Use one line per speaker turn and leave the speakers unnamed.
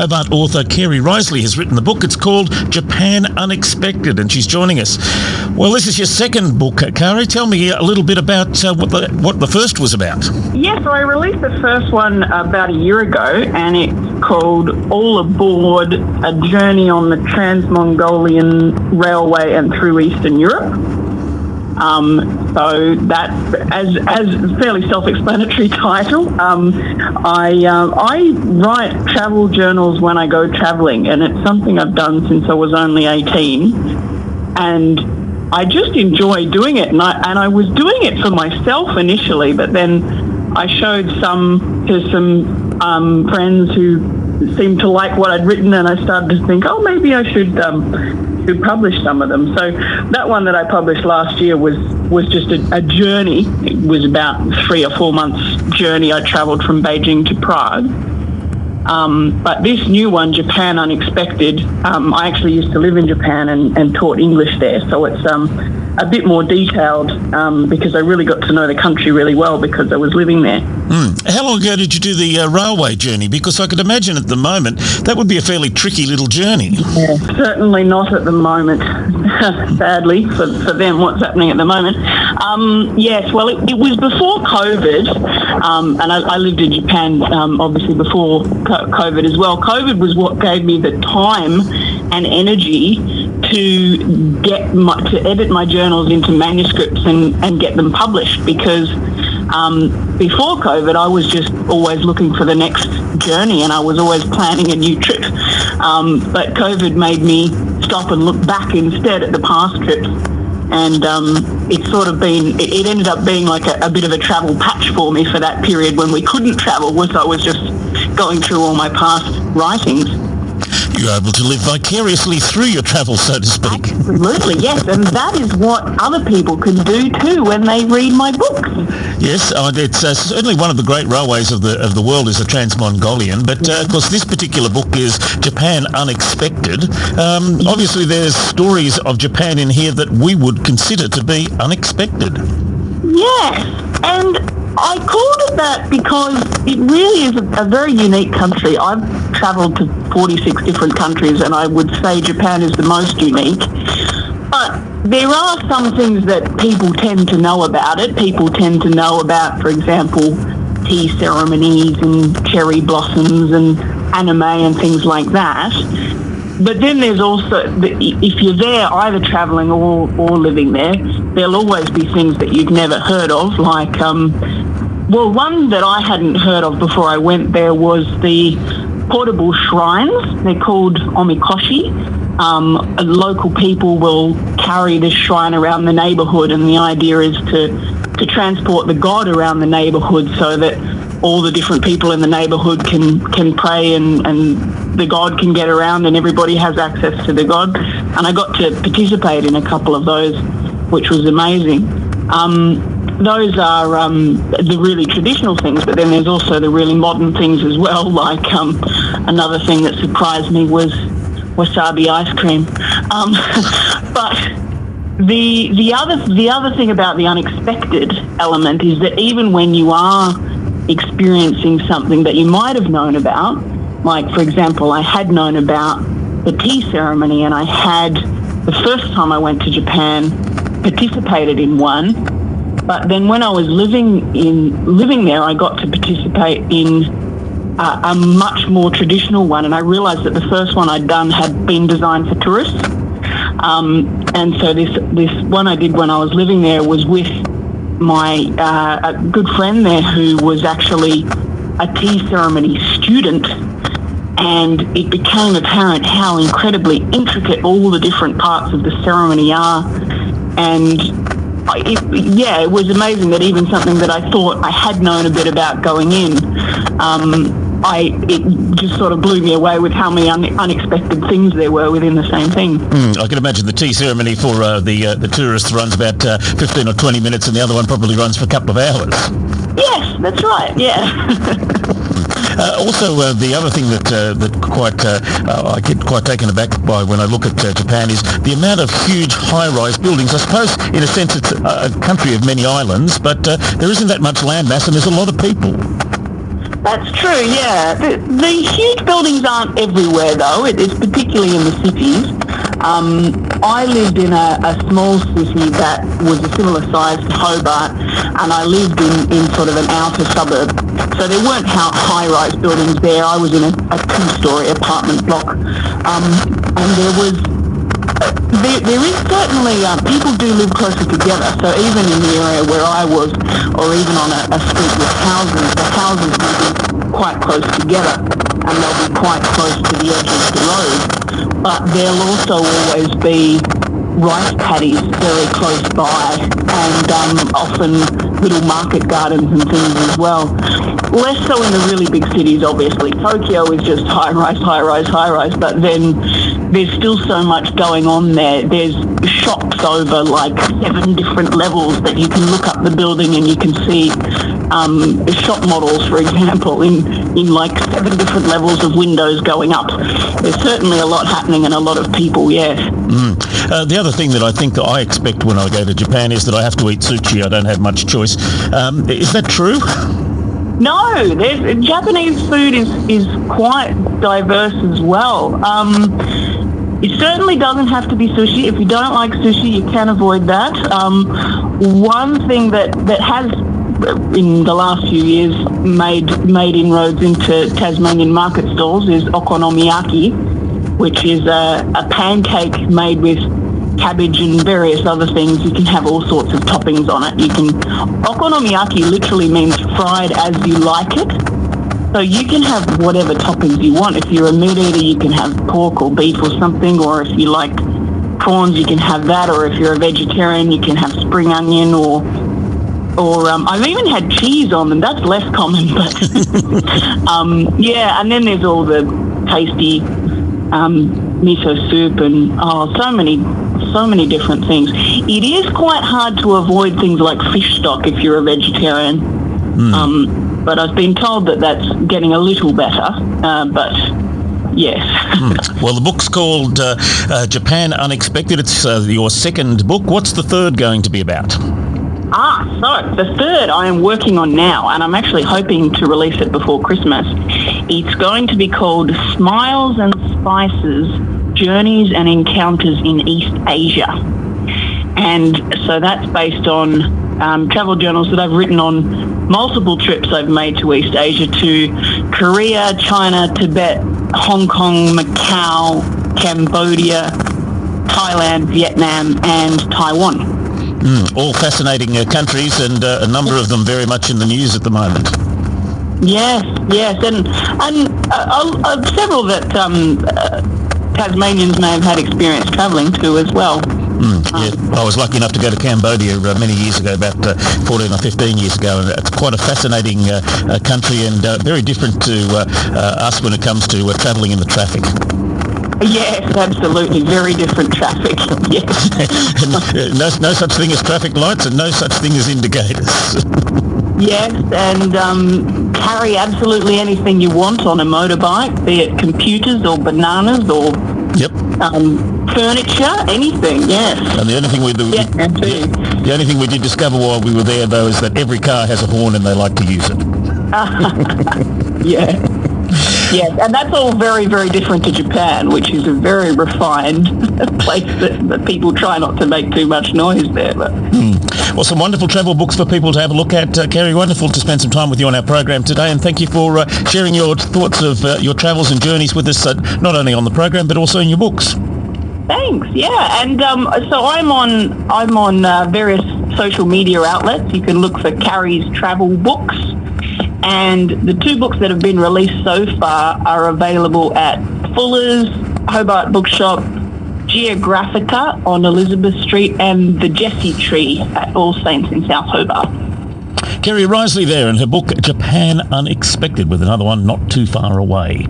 Hobart author Kerry Risley has written the book. It's called Japan Unexpected, and she's joining us. Well, this is your second book, Kari. Tell me a little bit about what the first was about.
Yes, so I released the first one about a year ago, and it's called All Aboard, A Journey on the Trans-Mongolian Railway and Through Eastern Europe. So that, as a fairly self-explanatory title, I write travel journals when I go travelling, and it's something I've done since I was only 18, and I just enjoy doing it. And I was doing it for myself initially, but then I showed some friends who seemed to like what I'd written, and I started to think, oh, maybe I should publish some of them. So that one that I published last year was just a journey. It was about 3 or 4 months journey. I travelled from Beijing to Prague. But this new one, Japan Unexpected, I actually used to live in Japan and taught English there, so it's a bit more detailed because I really got to know the country really well because I was living there.
How long ago did you do the railway journey? Because I could imagine at the moment that would be a fairly tricky little journey.
Yeah, certainly not at the moment, sadly, for them, what's happening at the moment. Yes, well, it was before COVID, and I lived in Japan, obviously, before COVID as well. COVID was what gave me the time and energy to edit my journals into manuscripts and get them published, because before COVID I was just always looking for the next journey and I was always planning a new trip, but COVID made me stop and look back instead at the past trips, and it ended up being like a bit of a travel patch for me for that period when we couldn't travel. I was just going through all my past writings.
You're able to live vicariously through your travel, so to speak.
Absolutely, yes, and that is what other people can do too when they read my books.
Yes, it's certainly one of the great railways of the world is the Trans-Mongolian, but of course this particular book is Japan Unexpected. Obviously there's stories of Japan in here that we would consider to be unexpected.
Yes, and I called it that because it really is a very unique country. I've travelled to 46 different countries, and I would say Japan is the most unique. But there are some things that people tend to know about it. People tend to know about, for example, tea ceremonies and cherry blossoms and anime and things like that. But then there's also, if you're there either travelling or living there, there'll always be things that you've never heard of, like, one that I hadn't heard of before I went there was the portable shrines. They're called omikoshi. Local people will carry this shrine around the neighbourhood, and the idea is to transport the god around the neighbourhood so that all the different people in the neighbourhood can pray and the god can get around and everybody has access to the god. And I got to participate in a couple of those, which was amazing. Those are the really traditional things, but then there's also the really modern things as well, like another thing that surprised me was wasabi ice cream. But the other thing about the unexpected element is that even when you are experiencing something that you might have known about, like, for example, I had known about the tea ceremony, and I had, the first time I went to Japan, participated in one, but then when I was living there, I got to participate in a much more traditional one, and I realised that the first one I'd done had been designed for tourists, and so this one I did when I was living there was with my a good friend there who was actually a tea ceremony student, and it became apparent how incredibly intricate all the different parts of the ceremony are, and it was amazing that even something that I thought I had known a bit about going in, it just sort of blew me away with how many unexpected things there were within the same thing.
I can imagine the tea ceremony for the tourists runs about 15 or 20 minutes, and the other one probably runs for a couple of hours.
Yes, that's right, yeah.
Also, the other thing that I get quite taken aback by when I look at Japan is the amount of huge high-rise buildings. I suppose, in a sense, it's a country of many islands, but there isn't that much land mass, and there's a lot of people.
That's true, yeah. The huge buildings aren't everywhere, though. It's particularly in the cities. I lived in a small city that was a similar size to Hobart, and I lived in sort of an outer suburb. So there weren't high-rise buildings there. I was in a two-storey apartment block. And there is certainly, people do live closer together. So even in the area where I was, or even on a street with houses, the houses will be quite close together, and they'll be quite close to the edge of the road. But there'll also always be rice paddies very close by, and often little market gardens and things as well. Less so in the really big cities, obviously. Tokyo is just high rise, but then there's still so much going on there. There's shops over like 7 different levels that you can look up the building and you can see shop models, for example, in like 7 different levels of windows going up. There's certainly a lot happening and a lot of people, yes.
The other thing that I think I expect when I go to Japan is that I have to eat sushi. I don't have much choice. Is that true?
No, Japanese food is quite diverse as well. It certainly doesn't have to be sushi. If you don't like sushi, you can avoid that. One thing that has, in the last few years, made inroads into Tasmanian market stalls is okonomiyaki, which is a pancake made with cabbage and various other things. You can have all sorts of toppings on it. Okonomiyaki literally means fried as you like it. So you can have whatever toppings you want. If you're a meat eater, you can have pork or beef or something, or if you like prawns, you can have that, or if you're a vegetarian, you can have spring onion or I've even had cheese on them. That's less common, but yeah. And then there's all the tasty miso soup and so many different things. It is quite hard to avoid things like fish stock if you're a vegetarian. But I've been told that that's getting a little better. But yes.
Well, the book's called Japan Unexpected. It's your second book. What's the third going to be about?
So the third I am working on now, and I'm actually hoping to release it before Christmas. It's going to be called Smiles and Spices, Journeys and Encounters in East Asia. And so that's based on travel journals that I've written on multiple trips I've made to East Asia, to Korea, China, Tibet, Hong Kong, Macau, Cambodia, Thailand, Vietnam, and Taiwan.
All fascinating countries, and a number of them very much in the news at the moment.
Yes, and several that Tasmanians may have had experience travelling to as well.
Yeah. I was lucky enough to go to Cambodia many years ago, about 14 or 15 years ago, and it's quite a fascinating country, and very different to us when it comes to travelling in the traffic.
Yes, absolutely. Very different traffic. Yes.
No such thing as traffic lights and no such thing as indicators.
Yes, and carry absolutely anything you want on a motorbike, be it computers or bananas or furniture, anything. Yes.
And the only thing the only thing we did discover while we were there, though, is that every car has a horn and they like to use it.
Yeah. Yes, and that's all very, very different to Japan, which is a very refined place that people try not to make too much noise there. But.
Well, some wonderful travel books for people to have a look at. Kerry, wonderful to spend some time with you on our program today, and thank you for sharing your thoughts of your travels and journeys with us, not only on the program but also in your books.
Thanks. Yeah, and so I'm on various social media outlets. You can look for Carrie's Travel Books. And the 2 books that have been released so far are available at Fuller's, Hobart Bookshop, Geographica on Elizabeth Street, and the Jessie Tree at All Saints in South Hobart.
Kerry Risley there, and her book Japan Unexpected, with another one not too far away.